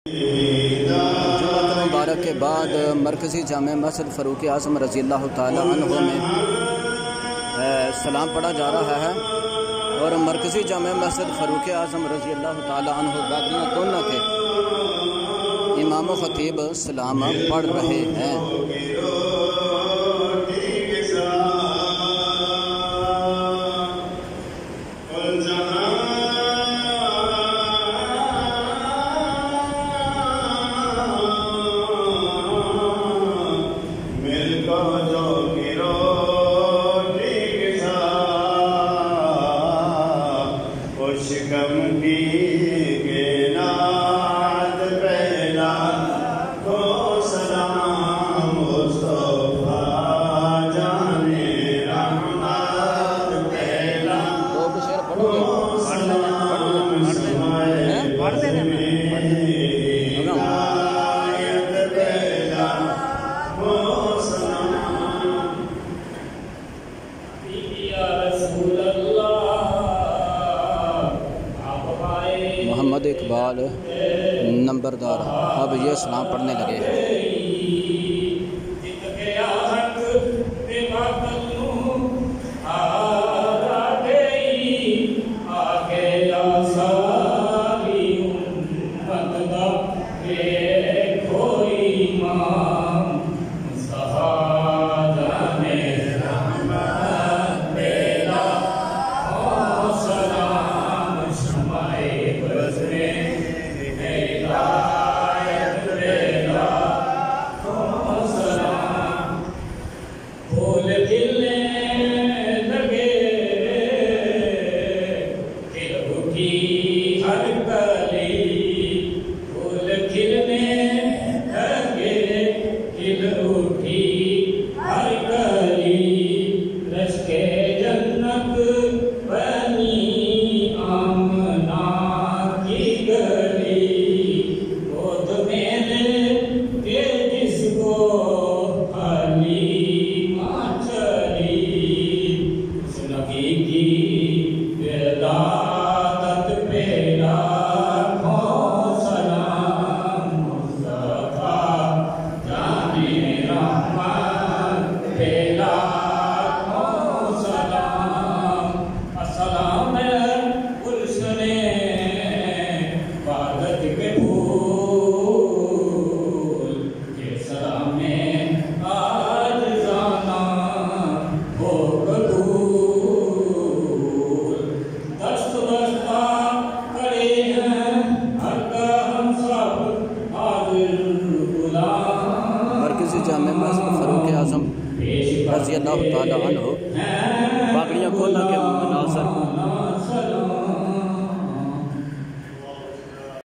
जुम्मत मुबारक के बाद मरकज़ी जामे मस्जिद फ़ारूक़ आज़म रज़ी अल्लाह तआला अन्हु में सलाम पढ़ा जा रहा है और मरकज़ी जामे मस्जिद फ़ारूक़ आज़म रज़ी अल्लाह तआला अन्हु बागियाँ दोनों के इमाम व ख़तीब सलाम पढ़ रहे हैं। मोहम्मद इकबाल नंबरदार अब ये सलाम पढ़ने लगे हैं। जामे मस्जिद फ़ारूक़ आज़म रज़ी अल्लाह तआला अन्हु बागड़िया कोला के मनाज़र